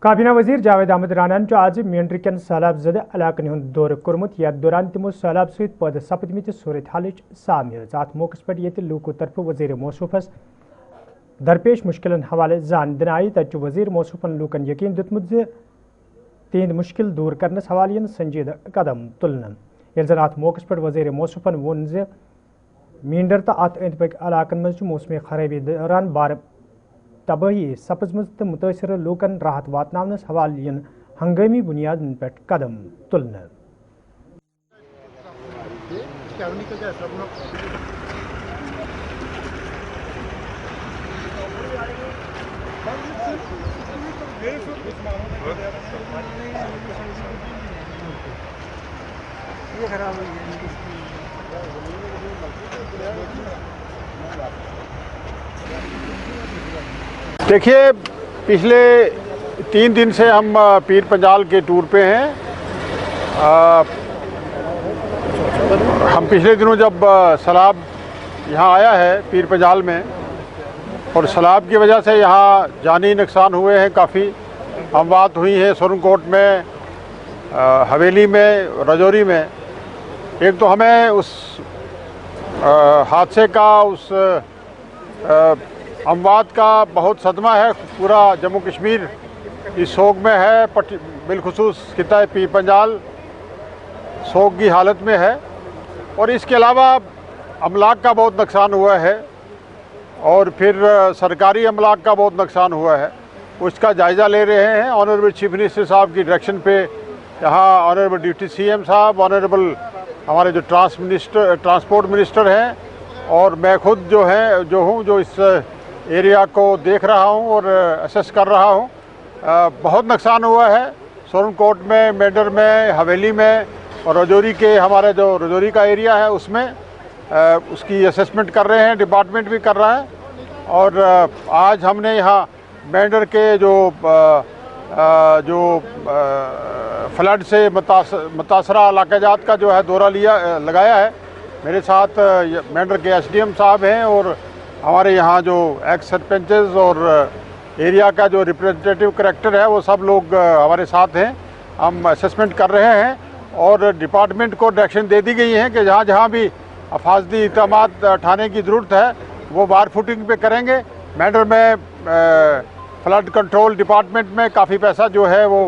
काबीना वजीर जावेद अहमद रानान आज मींढर कन सैलाब ज़दा इलाकन हुंद दौर कोर्मुत यथ दौरान तिमो सैलाब सहित पैदा सपदमित सूरत हालच सामने अत मौके पे ये लूको तरफ वजीर मौसूफस दरपेश मुश्किलन हवाले जान दिन आई तत वजीर मौसूफन लूकन यकीन दुतमुत तिहद मुश्किल दूर करनस हवाले संजीदा कदम तुलन ये जन अत मौके पे वजीर मौसूफन वोन मींढर तो अत अंद पक इलाकन मज मौसमी खराबी दौरान बार तबाही सपजम तो मुतासर लूकन राहत वातनावनस हवाले हंगामी बुनियाद पे कदम तुलन। देखिए, पिछले 3 दिन से हम पीर पंजाल के टूर पे हैं। हम पिछले दिनों जब सैलाब यहाँ आया है पीर पंजाल में और सैलाब की वजह से यहाँ जानी नुकसान हुए हैं, काफ़ी अमवात हुई हैं सुरनकोट में, हवेली में, राजौरी में। एक तो हमें उस हादसे का, उस अमवात का बहुत सदमा है। पूरा जम्मू कश्मीर इस सोग में है, बिलखुसूस खिता पीर पंजाल सोग की हालत में है। और इसके अलावा अमलाक का बहुत नुकसान हुआ है और फिर सरकारी अमलाक का बहुत नुकसान हुआ है। उसका जायज़ा ले रहे हैं ऑनरेबल चीफ मिनिस्टर साहब की डायरेक्शन पे। यहाँ ऑनरेबल डिप्टी CM साहब, ऑनरेबल हमारे जो ट्रांसपोर्ट मिनिस्टर हैं और मैं खुद जो इस एरिया को देख रहा हूँ और असेस कर रहा हूँ। बहुत नुकसान हुआ है सुरनकोट में, मेंढर में, हवेली में और राजौरी के, हमारे जो राजौरी का एरिया है उसमें उसकी असेसमेंट कर रहे हैं, डिपार्टमेंट भी कर रहा है। और आज हमने यहाँ मेंढर के जो फ्लड से मुतासरा इलाकाजात का जो है दौरा लगाया है। मेरे साथ मेंढर के SDM साहब हैं और हमारे यहाँ जो एक्स सरपंचेस और एरिया का जो रिप्रेजेंटेटिव करेक्टर है वो सब लोग हमारे साथ हैं। हम असेसमेंट कर रहे हैं और डिपार्टमेंट को डायरेक्शन दे दी गई है कि जहाँ जहाँ भी हिफाजती इक़दामात उठाने की ज़रूरत है वो वार फुटिंग पे करेंगे। मेंढर में फ्लड कंट्रोल डिपार्टमेंट में काफ़ी पैसा जो है वो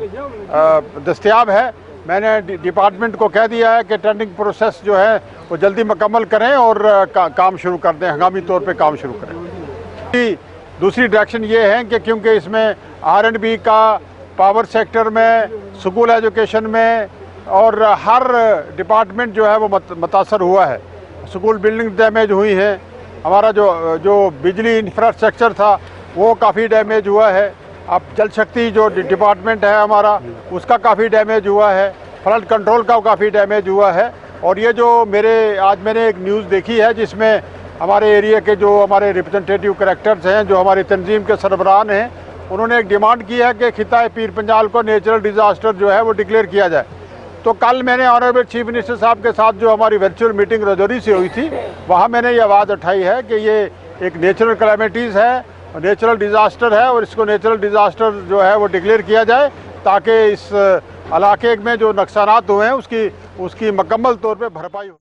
दस्तयाब है। मैंने डिपार्टमेंट को कह दिया है कि टेंडरिंग प्रोसेस जो है वो जल्दी मुकम्मल करें और काम शुरू कर दें, हंगामी तौर पे काम शुरू करें। दूसरी डायरेक्शन ये है कि क्योंकि इसमें R&B का, पावर सेक्टर में, स्कूल एजुकेशन में और हर डिपार्टमेंट जो है वो मुतासर हुआ है। स्कूल बिल्डिंग डैमेज हुई है, हमारा जो बिजली इंफ्रास्ट्रक्चर था वो काफ़ी डैमेज हुआ है। अब जल शक्ति जो डिपार्टमेंट है हमारा उसका काफ़ी डैमेज हुआ है, फ्लड कंट्रोल का काफ़ी डैमेज हुआ है। और ये जो आज मैंने एक न्यूज़ देखी है जिसमें हमारे एरिया के जो हमारे रिप्रेजेंटेटिव करेक्टर्स हैं, जो हमारी तंजीम के सरबराह हैं, उन्होंने एक डिमांड की है कि खिता पीर पंजाल को नेचुरल डिज़ास्टर जो है वो डिक्लेयर किया जाए। तो कल मैंने ऑनरेबल चीफ मिनिस्टर साहब के साथ जो हमारी वर्चुअल मीटिंग राजौरी से हुई थी वहाँ मैंने ये आवाज़ उठाई है कि ये एक नेचुरल कैलेमिटीज़ है, नेचुरल डिज़ास्टर है और इसको नेचुरल डिज़ास्टर जो है वो डिक्लेयर किया जाए ताकि इस इलाके में जो नुकसानात हुए हैं उसकी मुकम्मल तौर पे भरपाई हो।